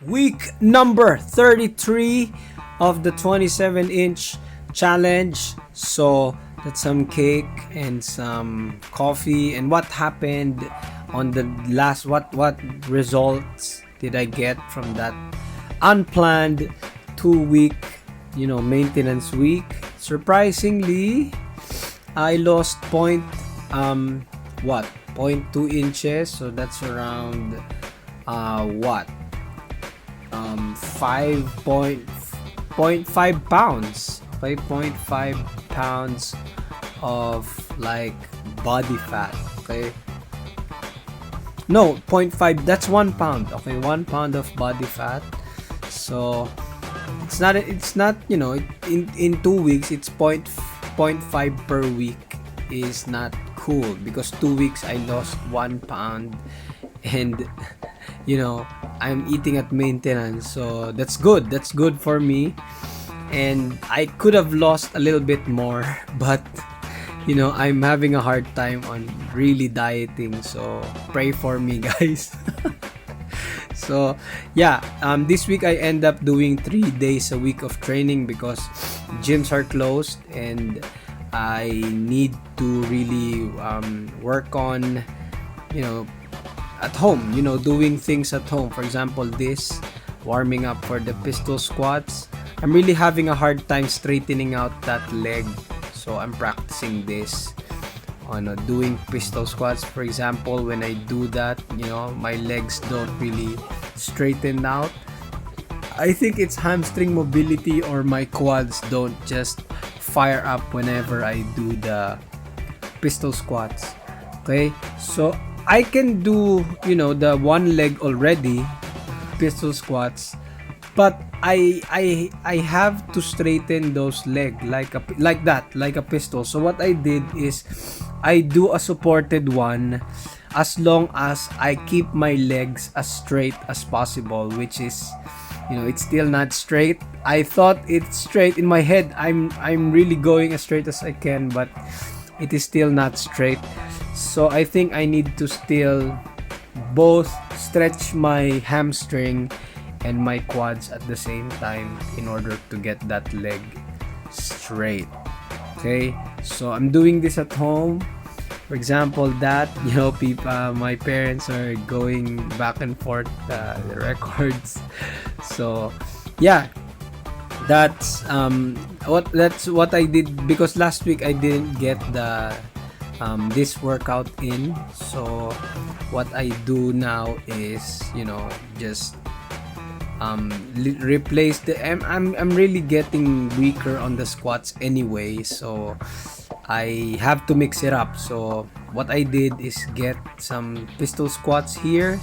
Week number 33 of the 27-inch challenge. So that's some cake and some coffee. And what happened on the last, what results did I get from that unplanned 2-week maintenance week? Surprisingly, I lost point 0.2 inches, so that's around 5.5 pounds, 5.5 pounds of like body fat. Okay, no, 0.5, that's 1 pound. Okay, 1 pound of body fat. So it's not in 2 weeks it's 0.5 per week is not cool, because 2 weeks I lost 1 pound, and I'm eating at maintenance, so that's good for me. And I could have lost a little bit more, but I'm having a hard time on really dieting, so pray for me, guys. So yeah, this week I end up doing 3 days a week of training because gyms are closed, and I need to really work on at home, doing things at home. For example, this warming up for the pistol squats. I'm really having a hard time straightening out that leg, so I'm practicing this on doing pistol squats. For example, when I do that, my legs don't really straighten out. I think it's hamstring mobility, or my quads don't just fire up whenever I do the pistol squats. Okay, so I can do the one leg already, pistol squats, but I have to straighten those legs like a pistol. So what I did is I do a supported one as long as I keep my legs as straight as possible, which is it's still not straight. I thought it's straight in my head. I'm really going as straight as I can, but it is still not straight. So I think I need to still both stretch my hamstring and my quads at the same time in order to get that leg straight. Okay, so I'm doing this at home. For example, that people, my parents are going back and forth the records. So yeah, that's what I did, because last week I didn't get the this workout in. So what I do now is just replace the I'm really getting weaker on the squats anyway, so I have to mix it up. So what I did is get some pistol squats here,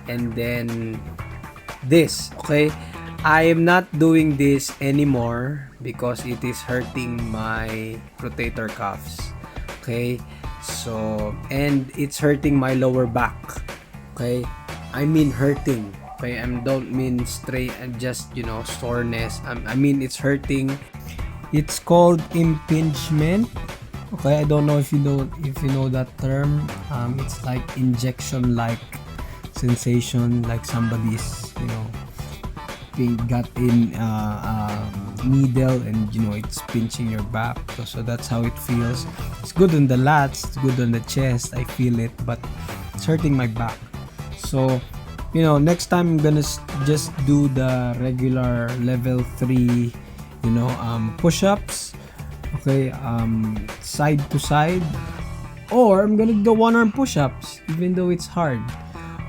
and then this. Okay, I am not doing this anymore because it is hurting my rotator cuffs. Okay, so and it's hurting my lower back. Okay, I mean hurting. Okay, I don't mean straight and just soreness. I mean it's hurting. It's called impingement. Okay, I don't know if you know that term. It's like injection like sensation, like somebody's got in needle, and it's pinching your back. So that's how it feels. It's good on the lats, it's good on the chest, I feel it, but it's hurting my back. So next time I'm gonna just do the regular level 3 push-ups. Okay, side to side, or I'm gonna do one arm push-ups even though it's hard.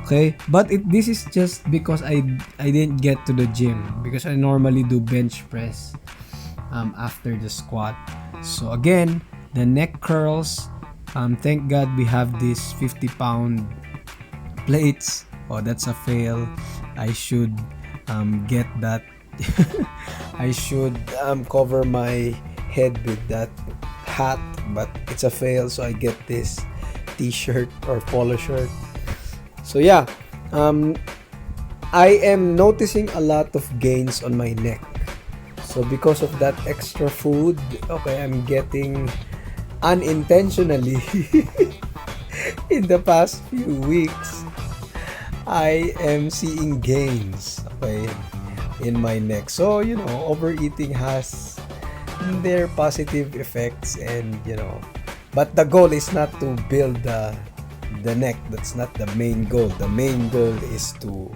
Okay, but this is just because I didn't get to the gym, because I normally do bench press after the squat. So again, the neck curls, thank God we have these 50-pound plates. Oh, that's a fail. I should get that. I should cover my head with that hat, but it's a fail, so I get this t-shirt or polo shirt. So yeah, I am noticing a lot of gains on my neck. So because of that extra food, okay, I'm getting unintentionally in the past few weeks, I am seeing gains, okay, in my neck. So, overeating has their positive effects, and, but the goal is not to build the neck. That's not the main goal. The main goal is to,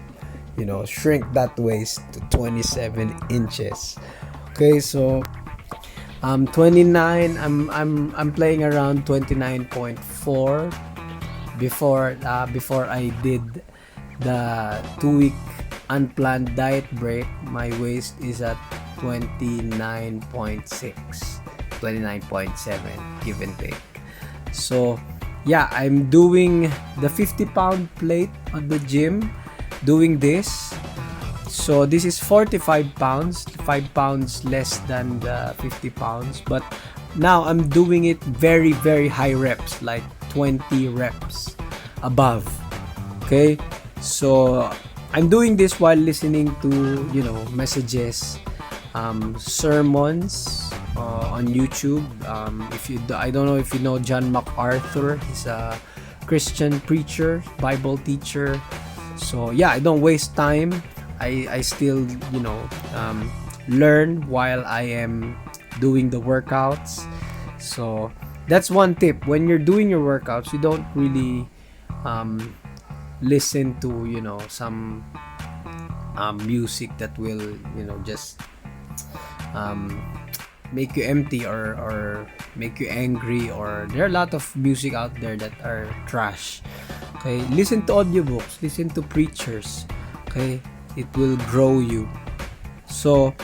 shrink that waist to 27 inches. Okay, so 29. I'm playing around 29.4 before I did the 2-week unplanned diet break. My waist is at 29.6, 29.7, give and take. So yeah, I'm doing the 50-pound plate on the gym, doing this. So this is 45 pounds, 5 pounds less than the 50 pounds. But now I'm doing it very, very high reps, like 20 reps above. Okay, so I'm doing this while listening to, messages, sermons on YouTube. I don't know if you know John MacArthur. He's a Christian preacher, Bible teacher. So yeah, I don't waste time. I still, learn while I am doing the workouts. So that's one tip. When you're doing your workouts, you don't really listen to, some music that will, just make you empty or make you angry, or there are a lot of music out there that are trash. Okay, listen to audiobooks, listen to preachers. Okay, it will grow you. So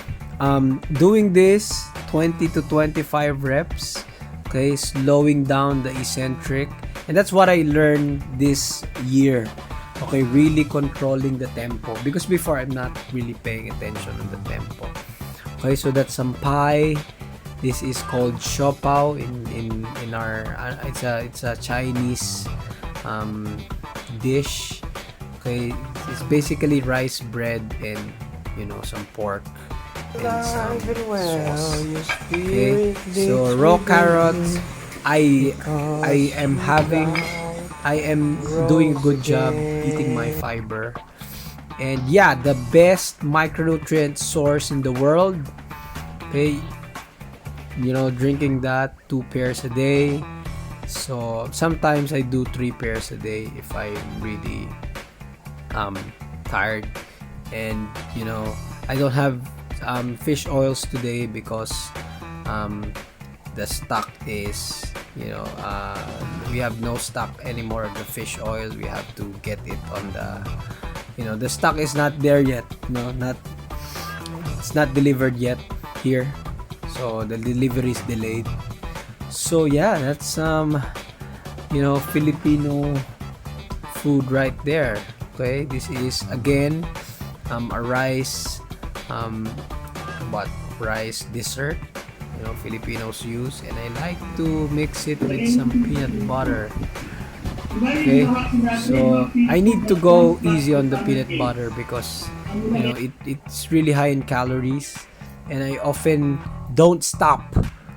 doing this 20 to 25 reps, okay, slowing down the eccentric, and that's what I learned this year. Okay, really controlling the tempo, because before I'm not really paying attention on the tempo. Okay, so that's some pie. This is called siopao in our it's a Chinese dish. Okay, it's basically rice bread and some pork and some sauce. Okay, so raw carrots. I am doing a good job eating my fiber. And yeah, the best micronutrient source in the world. Okay, drinking that 2 pairs a day. So sometimes I do 3 pairs a day if I'm really tired. And I don't have fish oils today because the stock is, we have no stock anymore of the fish oil. We have to get it on the, the stock is not there yet. It's not delivered yet here. So the delivery is delayed. So yeah, that's Filipino food right there. Okay, this is again a rice rice dessert. Filipinos use, and I like to mix it with some peanut butter. Okay, so I need to go easy on the peanut butter because it's really high in calories, and I often don't stop.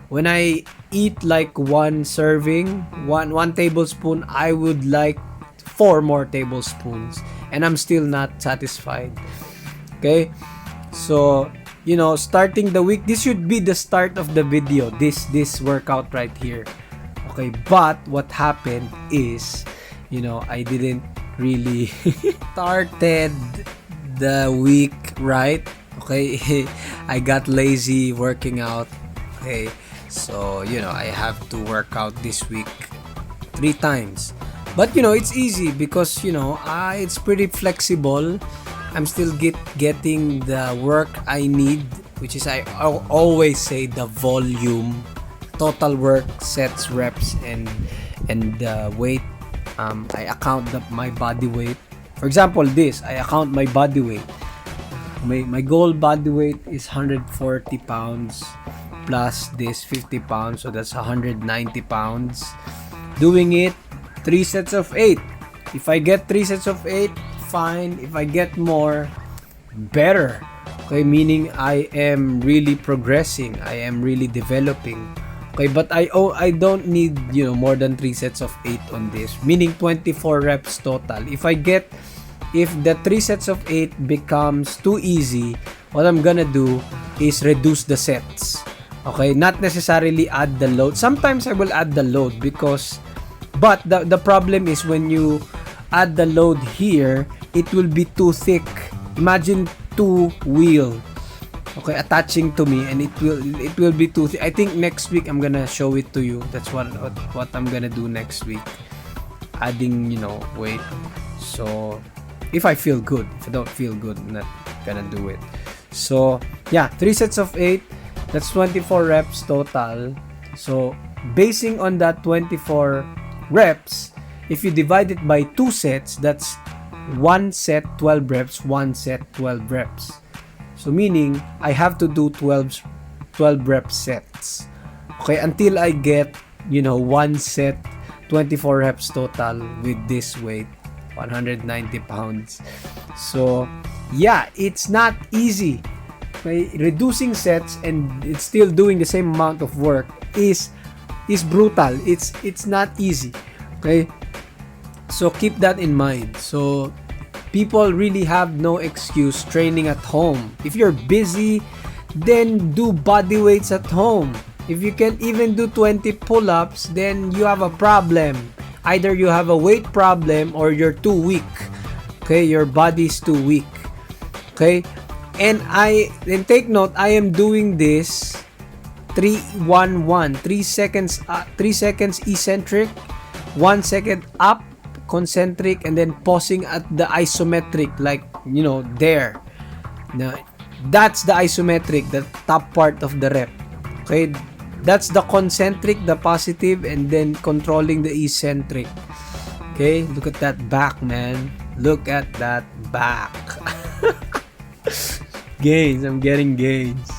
When I eat like one serving, one tablespoon, I would like 4 more tablespoons, and I'm still not satisfied. Okay, so starting the week, this should be the start of the video, this workout right here. Okay, but what happened is, I didn't really started the week right. Okay, I got lazy working out. Okay, so I have to work out this week 3 times. But it's easy because it's pretty flexible. I'm still getting the work I need, which is I always say the volume, total work, sets, reps, and weight. I account my body weight. For example, I account my body weight. My goal body weight is 140 pounds plus this 50 pounds, so that's 190 pounds. Doing it 3 sets of 8. If I get 3 sets of 8, fine. If I get more, better. Okay, meaning I am really progressing. I am really developing. Okay, but I don't need more than 3 sets of 8 on this, meaning 24 reps total. If I get if the 3 sets of 8 becomes too easy, what I'm gonna do is reduce the sets. Okay, not necessarily add the load. Sometimes I will add the load but the problem is when you add the load here, it will be too thick. Imagine 2 wheel, okay, attaching to me, and it will be too thick. I think next week I'm gonna show it to you. That's what I'm gonna do next week. Adding, weight. So if I feel good. If I don't feel good, I'm not gonna do it. So yeah, 3 sets of 8. That's 24 reps total. So basing on that 24 reps, if you divide it by 2 sets, that's 1 set 12 reps, 1 set 12 reps. So meaning I have to do 12 rep sets. Okay, until I get, 1 set 24 reps total with this weight, 190 pounds. So yeah, it's not easy. Okay, reducing sets and it's still doing the same amount of work is brutal. It's not easy. Okay, so keep that in mind. So people really have no excuse training at home. If you're busy, then do body weights at home. If you can't even do 20 pull-ups, then you have a problem. Either you have a weight problem or you're too weak. Okay, your body's too weak. Okay, and take note, I am doing this 3-1-1, 3 seconds 3 seconds eccentric, 1 second up concentric, and then pausing at the isometric, like there. Now that's the isometric, the top part of the rep. Okay, that's the concentric, the positive, and then controlling the eccentric. Okay, look at that back, man. Look at that back. Gains, I'm getting gains.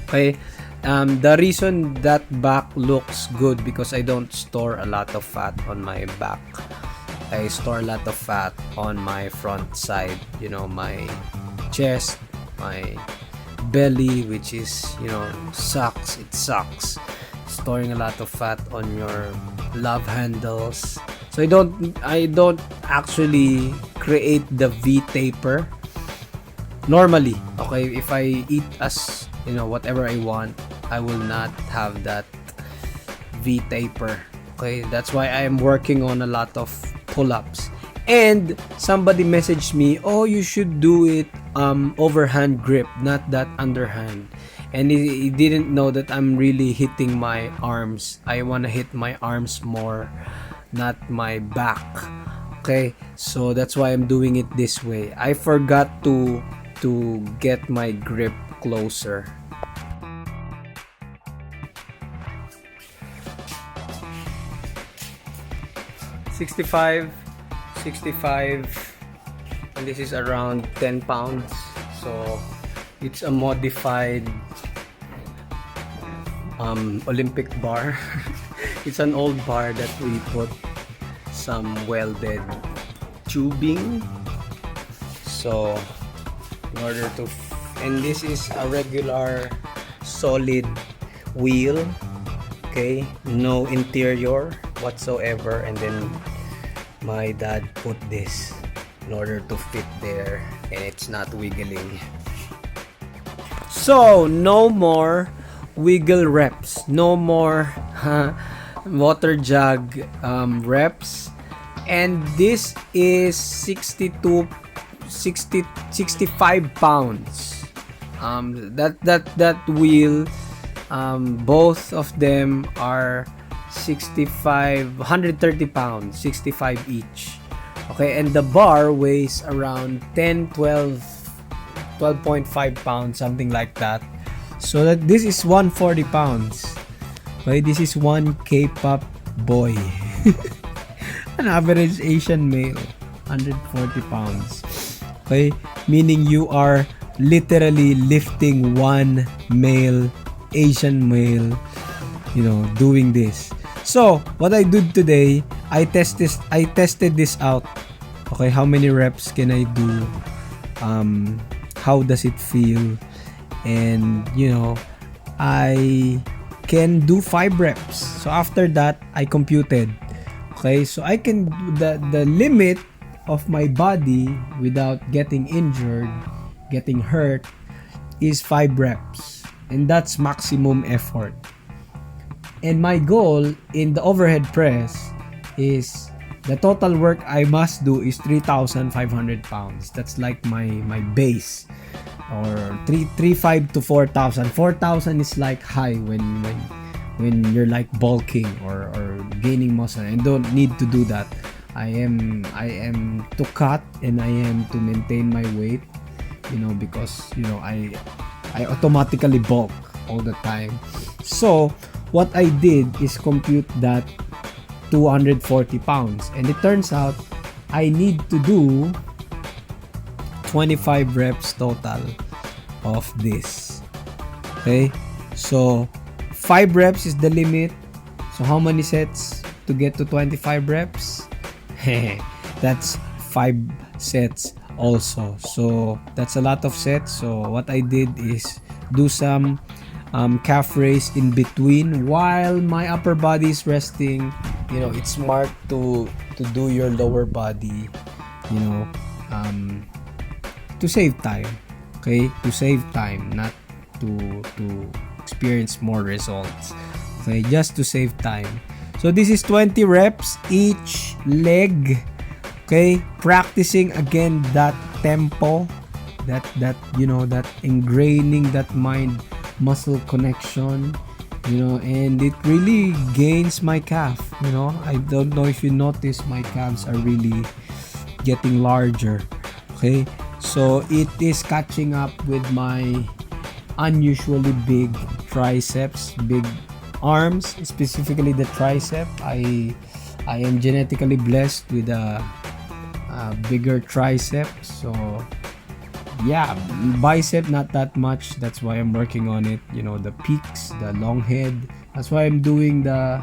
Okay, the reason that back looks good because I don't store a lot of fat on my back. I store a lot of fat on my front side, my chest, my belly, which is, sucks. It sucks storing a lot of fat on your love handles. So I don't actually create the V taper normally. Okay, if I eat as whatever I want, I will not have that V taper. Okay, that's why I am working on a lot of pull-ups. And somebody messaged me, oh, you should do it overhand grip, not that underhand. And he didn't know that I'm really hitting my arms. I want to hit my arms more, not my back. Okay, so that's why I'm doing it this way. I forgot to get my grip closer. $65, and this is around 10 pounds. So it's a modified Olympic bar. It's an old bar that we put some welded tubing. So in order to and this is a regular solid wheel, okay, no interior whatsoever, and then my dad put this in order to fit there and it's not wiggling. So no more wiggle reps, no more water jug reps, and this is 65 pounds. That wheel, both of them are 130 pounds, 65 each. Okay, and the bar weighs around 12.5 pounds, something like that. So that this is 140 pounds. Okay, this is one K-pop boy. An average Asian male, 140 pounds. Okay, meaning you are literally lifting one male, Asian male, doing this. So what I did today, I tested this out. Okay, how many reps can I do? How does it feel? And I can do 5 reps. So after that, I computed. Okay, so I can the limit of my body without getting injured, getting hurt, is 5 reps. And that's maximum effort. And my goal in the overhead press is the total work I must do is 3,500 pounds. That's like my base. Or 3,500 to 4,000. 4,000 is like high when you're like bulking or gaining muscle. And don't need to do that. I am to cut and I am to maintain my weight, because I automatically bulk all the time. So what I did is compute that 240 pounds, and it turns out I need to do 25 reps total of this. Okay, so 5 reps is the limit. So how many sets to get to 25 reps? That's 5 sets also. So that's a lot of sets. So what I did is do some calf raise in between while my upper body is resting. It's smart to do your lower body, to save time. Okay, to save time, not to experience more results. Okay, just to save time. So this is 20 reps each leg. Okay, practicing again that tempo, that ingraining that mind muscle connection, and it really gains my calf. I don't know if you notice, my calves are really getting larger. Okay, so it is catching up with my unusually big triceps, big arms, specifically the tricep. I am genetically blessed with a bigger tricep. So yeah, bicep not that much. That's why I'm working on it. The peaks, the long head. That's why I'm doing the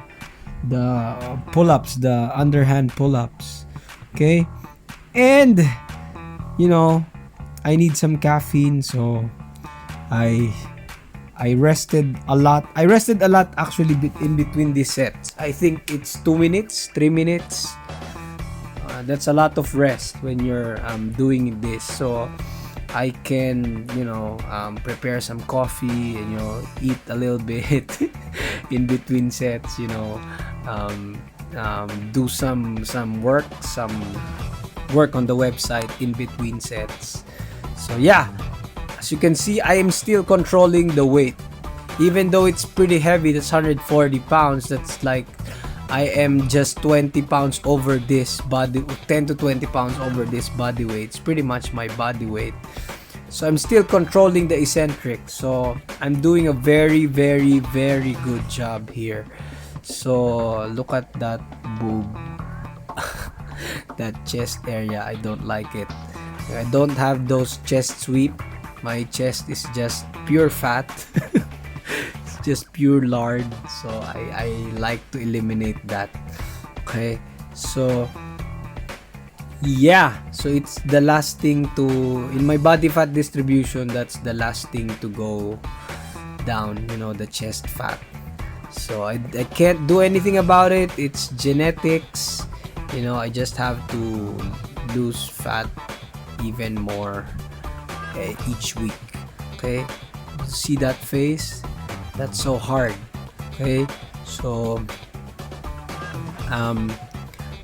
pull-ups, the underhand pull-ups. Okay, and I need some caffeine, so I rested a lot. I rested a lot actually in between these sets. I think it's 2 minutes, 3 minutes. That's a lot of rest when you're doing this. So I can, prepare some coffee and eat a little bit in between sets. Do some work on the website in between sets. So yeah, as you can see, I am still controlling the weight, even though it's pretty heavy. That's 140 pounds. That's like I am just 20 pounds over this body, 10 to 20 pounds over this body weight. It's pretty much my body weight. So I'm still controlling the eccentric. So I'm doing a very, very, very good job here. So look at that boob. That chest area, I don't like it. I don't have those chest sweep. My chest is just pure fat. It's just pure lard. So I like to eliminate that. Okay, so yeah, so it's the last thing to, in my body fat distribution, that's the last thing to go down, the chest fat. So I can't do anything about it. It's genetics. I just have to lose fat even more each week. Okay, see that face? That's so hard. Okay, so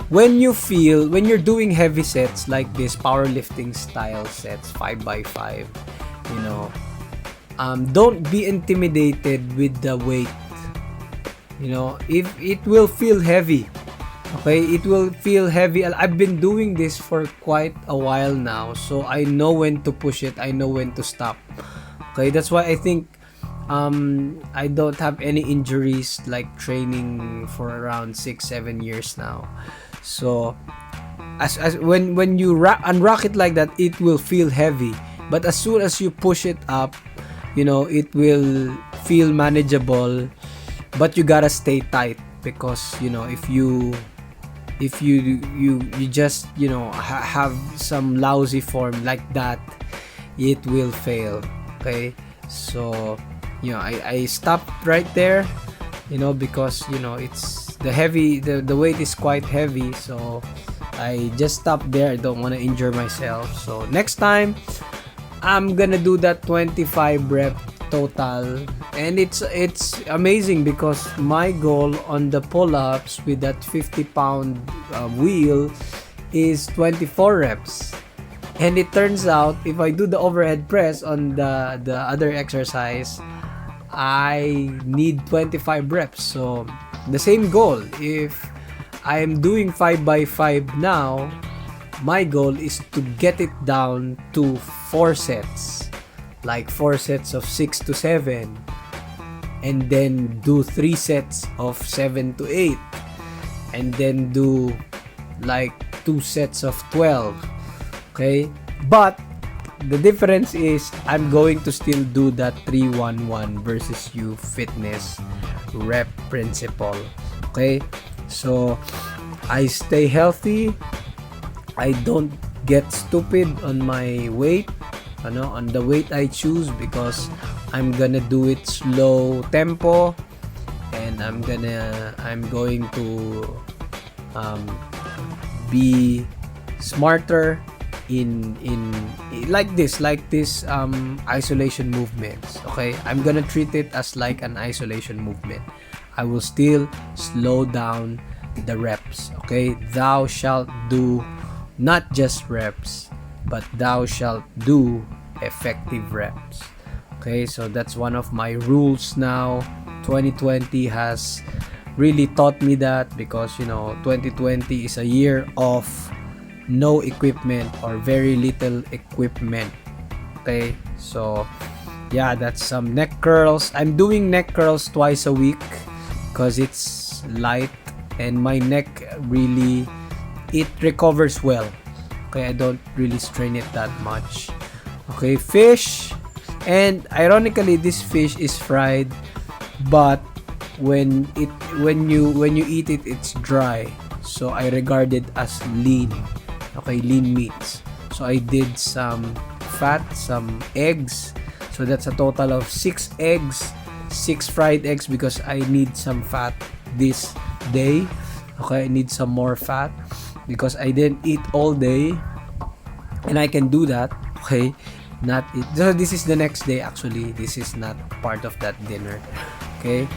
when you're doing heavy sets like this, powerlifting style sets, 5x5, don't be intimidated with the weight. If it will feel heavy. Okay, it will feel heavy. I've been doing this for quite a while now, so I know when to push it, I know when to stop. Okay, that's why I think I don't have any injuries, like training for around 6-7 years now. So as when you unrock it like that, it will feel heavy, but as soon as you push it up, it will feel manageable. But you gotta stay tight, because if you just have some lousy form like that, it will fail. Okay, so I stopped right there, because it's the weight is quite heavy, so I just stopped there. I don't want to injure myself. So next time, I'm gonna do that 25 rep total, and it's amazing because my goal on the pull-ups with that 50-pound wheel is 24 reps. And it turns out, if I do the overhead press on the other exercise, I need 25 reps. So the same goal. If I am doing 5x5 now, my goal is to get it down to 4 sets. Like 4 sets of 6 to 7. And then do 3 sets of 7 to 8. And then do like 2 sets of 12. Okay? But the difference is I'm going to still do that 3-1-1 versus you fitness rep principle. Okay? So I stay healthy. I don't get stupid on my weight, on the weight I choose, because I'm gonna do it slow tempo, and I'm going to be smarter in like this isolation movements. Okay, I'm gonna treat it as like an isolation movement. I will still slow down the reps. Okay, thou shalt do not just reps, but thou shalt do effective reps. Okay, so that's one of my rules now. 2020 has really taught me that, because 2020 is a year of no equipment or very little equipment. Okay, so yeah, that's some neck curls. I'm doing neck curls twice a week because it's light and my neck really, it recovers well. Okay, I don't really strain it that much. Okay, fish, and ironically this fish is fried, but when you eat it, it's dry, so I regard it as lean. Okay, lean meats. So I did some fat, some eggs, so that's a total of 6 eggs, 6 fried eggs, because I need some fat this day. Okay, I need some more fat because I didn't eat all day, and I can do that. Okay, not eat. So this is the next day actually. This is not part of that dinner. Okay,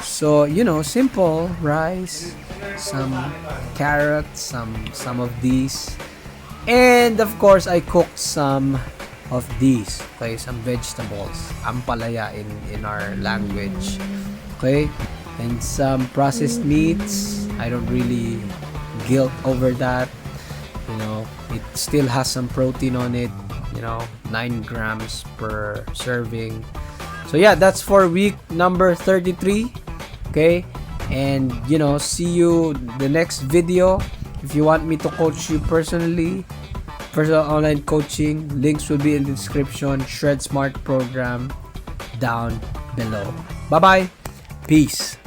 so simple rice, some carrots, some of these, and of course I cooked some of these. Okay, some vegetables, ampalaya in our language. Okay, and some processed meats. I don't really guilt over that. It still has some protein on it. 9 grams per serving. So yeah, that's for week number 33. Okay, and see you the next video. If you want me to coach you personally, personal online coaching, links will be in the description. Shred Smart program down below. Bye bye. Peace.